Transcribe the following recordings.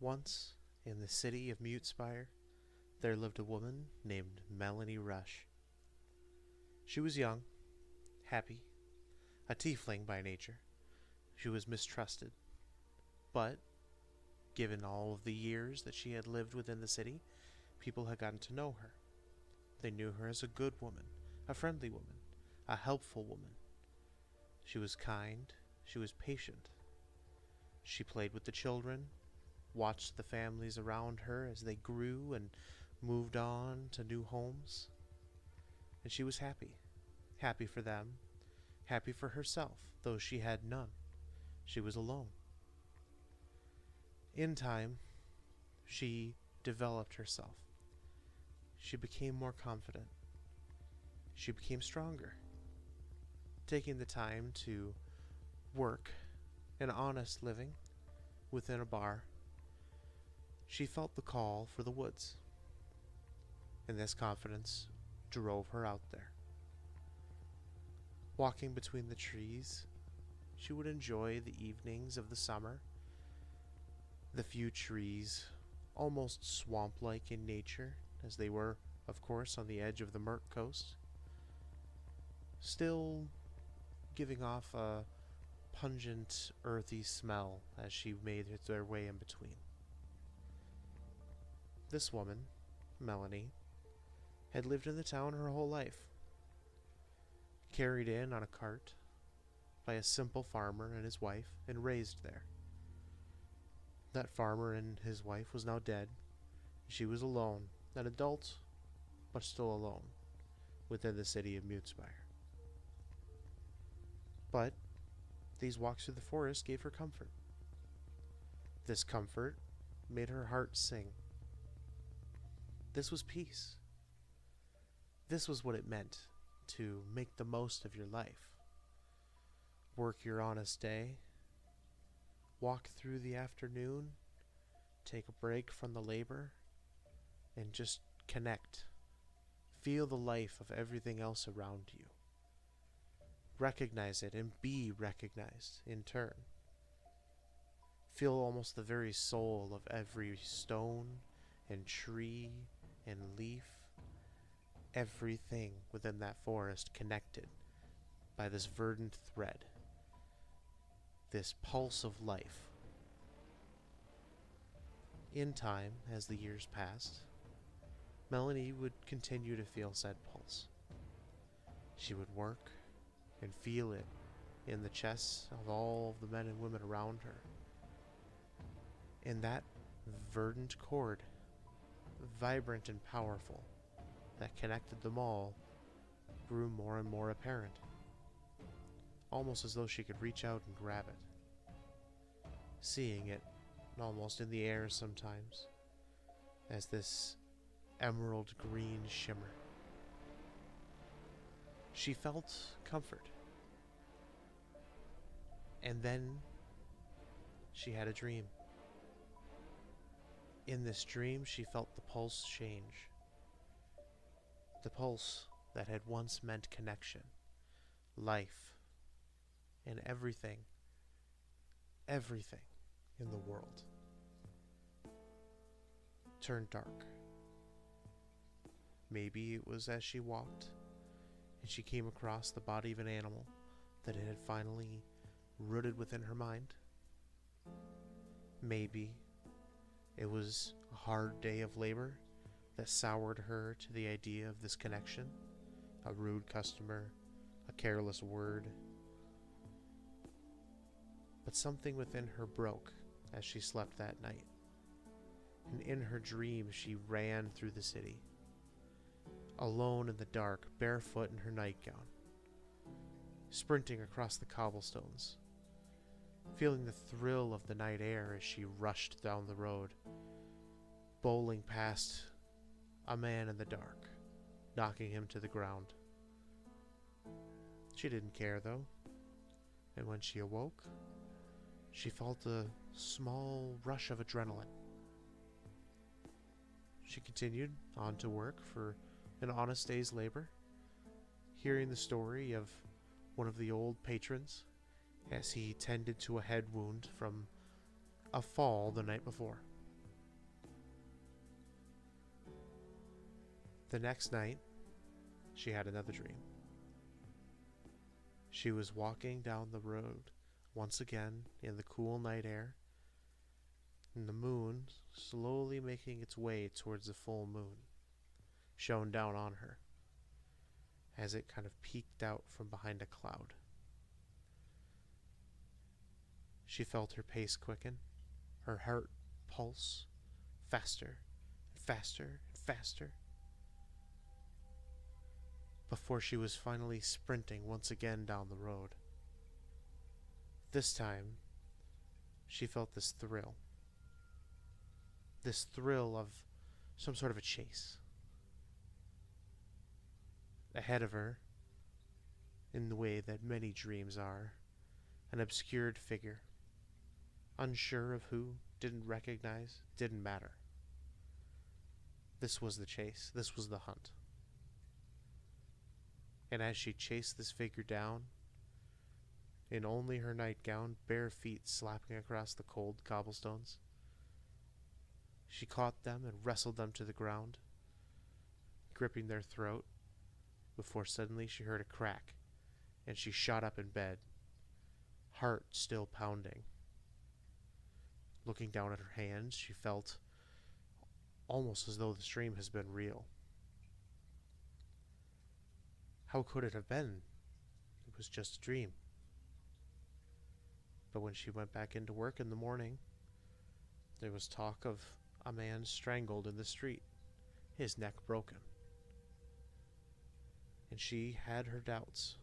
Once, in the city of Mutespire, there lived a woman named Melanie Rush. She was young, happy, a tiefling by nature. She was mistrusted, but given all of the years that she had lived within the city, people had gotten to know her. They knew her as a good woman, a friendly woman, a helpful woman. She was kind, she was patient. She played with the children, watched the families around her as they grew and moved on to new homes. And she was happy. Happy for them, happy for herself, though she had none. She was alone. In time, she developed herself. She became more confident. She became stronger, taking the time to work an honest living within a bar. She felt the call for the woods, and this confidence drove her out there. Walking between the trees, she would enjoy the evenings of the summer. The few trees, almost swamp-like in nature, as they were, of course, on the edge of the Merc Coast, still giving off a pungent, earthy smell as she made her way in between. This woman, Melanie, had lived in the town her whole life, carried in on a cart by a simple farmer and his wife, and raised there. That farmer and his wife was now dead. She was alone, an adult, but still alone, within the city of Mutespire. But these walks through the forest gave her comfort. This comfort made her heart sing. This was peace. This was what it meant to make the most of your life. Work your honest day, walk through the afternoon, take a break from the labor, and just connect. Feel the life of everything else around you. Recognize it and be recognized in turn. Feel almost the very soul of every stone and tree and leaf, everything within that forest connected by this verdant thread, this pulse of life. In time, as the years passed, Melanie would continue to feel said pulse. She would work and feel it in the chests of all of the men and women around her. And that verdant cord, vibrant and powerful, that connected them all, grew more and more apparent, almost as though she could reach out and grab it, seeing it almost in the air sometimes as this emerald green shimmer. She felt comfort. And then she had a dream. In this dream, she felt the pulse change. The pulse that had once meant connection, life, and everything in the world turned dark. Maybe it was as she walked and she came across the body of an animal that it had finally rooted within her mind. Maybe it was a hard day of labor that soured her to the idea of this connection, a rude customer, a careless word. But something within her broke as she slept that night, and in her dream she ran through the city, alone in the dark, barefoot in her nightgown, sprinting across the cobblestones, feeling the thrill of the night air as she rushed down the road, bowling past a man in the dark, knocking him to the ground. She didn't care, though, and when she awoke, she felt a small rush of adrenaline. She continued on to work for an honest day's labor, hearing the story of one of the old patrons as he tended to a head wound from a fall the night before. The next night, she had another dream. She was walking down the road once again in the cool night air, and the moon, slowly making its way towards the full moon, shone down on her as it kind of peeked out from behind a cloud. She felt her pace quicken, her heart pulse faster and faster and faster, before she was finally sprinting once again down the road. This time, she felt this thrill of some sort of a chase. Ahead of her, in the way that many dreams are, an obscured figure, unsure of who, didn't recognize, didn't matter. This was the chase, this was the hunt. And as she chased this figure down, in only her nightgown, bare feet slapping across the cold cobblestones, she caught them and wrestled them to the ground, gripping their throat, before suddenly she heard a crack, and she shot up in bed, heart still pounding. Looking down at her hands, she felt almost as though the stream has been real. How could it have been? It was just a dream. But when she went back into work in the morning, there was talk of a man strangled in the street, his neck broken. And she had her doubts.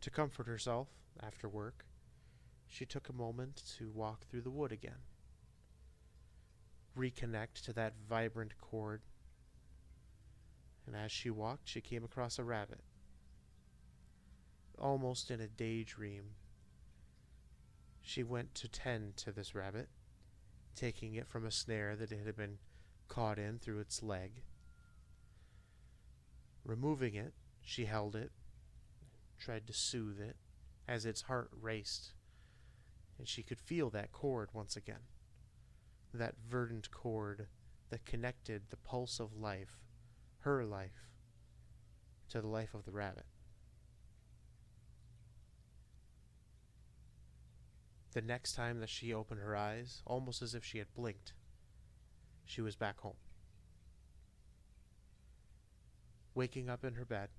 To comfort herself after work, she took a moment to walk through the wood again, reconnect to that vibrant chord. And as she walked, she came across a rabbit. Almost in a daydream, she went to tend to this rabbit, taking it from a snare that it had been caught in through its leg. Removing it, she held it, tried to soothe it, as its heart raced, and she could feel that cord once again, that verdant cord that connected the pulse of life, her life, to the life of the rabbit. The next time that she opened her eyes, almost as if she had blinked, she was back home. Waking up in her bed,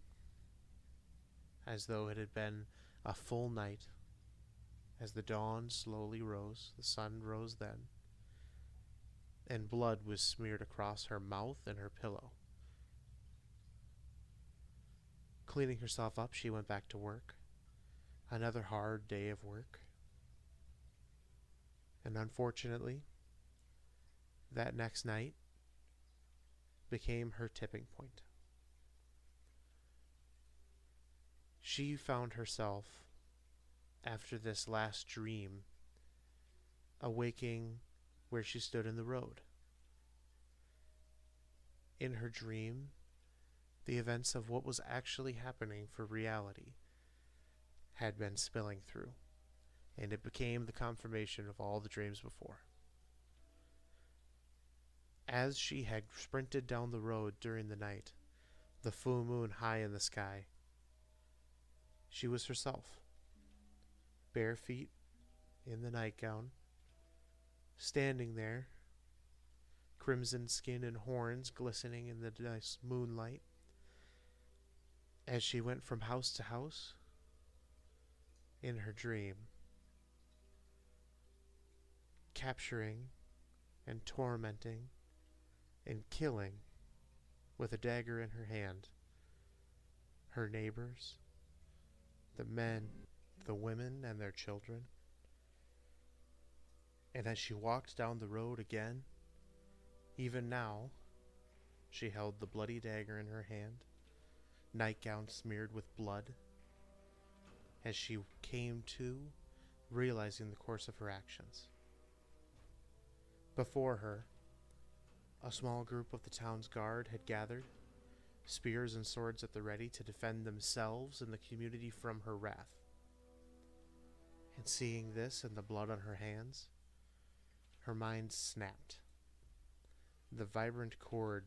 as though it had been a full night, as the dawn slowly rose, the sun rose then, and blood was smeared across her mouth and her pillow. Cleaning herself up, she went back to work. Another hard day of work. And unfortunately, that next night became her tipping point. She found herself, after this last dream, awaking where she stood in the road. In her dream, the events of what was actually happening for reality had been spilling through, and it became the confirmation of all the dreams before. As she had sprinted down the road during the night, the full moon high in the sky, she was herself, bare feet in the nightgown, standing there, crimson skin and horns glistening in the nice moonlight, as she went from house to house in her dream, capturing and tormenting and killing with a dagger in her hand her neighbors, the men, the women, and their children. And as she walked down the road again, even now, she held the bloody dagger in her hand, nightgown smeared with blood, as she came to, realizing the course of her actions. Before her, a small group of the town's guard had gathered, spears and swords at the ready to defend themselves and the community from her wrath. And seeing this and the blood on her hands, her mind snapped. the vibrant cord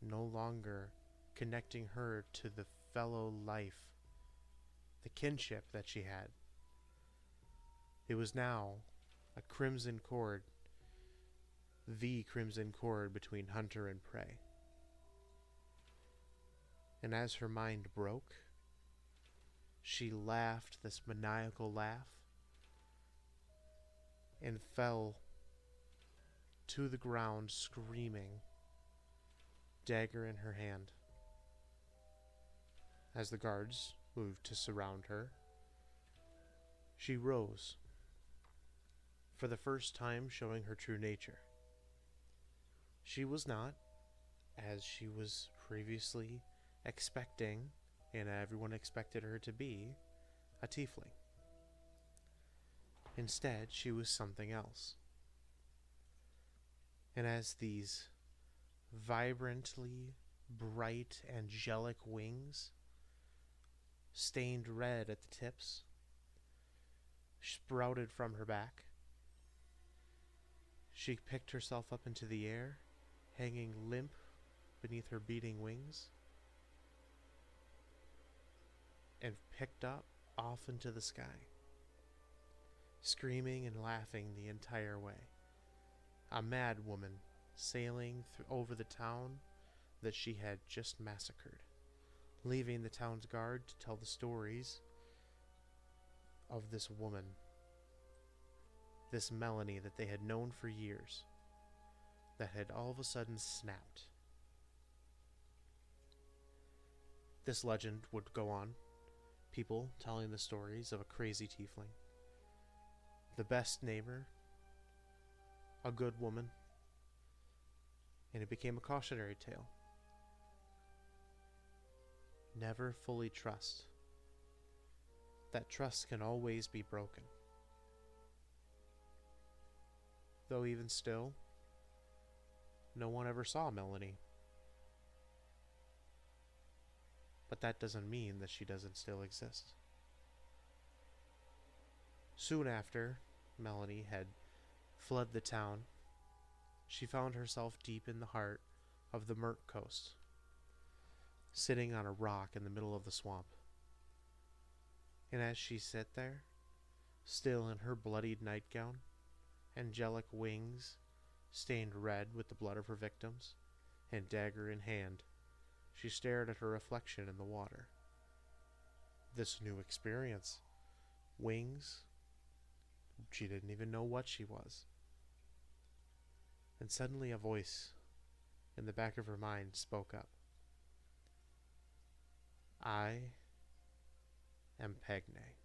no longer connecting her to the fellow life, the kinship that she had. It was now a crimson cord, the crimson cord between hunter and prey. And as her mind broke, she laughed this maniacal laugh and fell to the ground screaming, dagger in her hand. As the guards moved to surround her, she rose, for the first time showing her true nature. She was not, as she was previously expecting, and everyone expected her to be, a tiefling. Instead, she was something else. And as these vibrantly bright angelic wings, stained red at the tips, sprouted from her back, she picked herself up into the air, hanging limp beneath her beating wings, and picked up off into the sky, screaming and laughing the entire way. A mad woman sailing over the town that she had just massacred, leaving the town's guard to tell the stories of this woman, this Melanie that they had known for years, that had all of a sudden snapped. This legend would go on, people telling the stories of a crazy tiefling, the best neighbor, a good woman, and it became a cautionary tale. Never fully trust. That trust can always be broken. Though even still, no one ever saw Melanie. But that doesn't mean that she doesn't still exist. Soon after Melanie had fled the town, she found herself deep in the heart of the Merc Coast, sitting on a rock in the middle of the swamp. And as she sat there, still in her bloodied nightgown, angelic wings stained red with the blood of her victims, and dagger in hand, she stared at her reflection in the water. This new experience, wings, she didn't even know what she was. And suddenly a voice in the back of her mind spoke up. I am Pegne.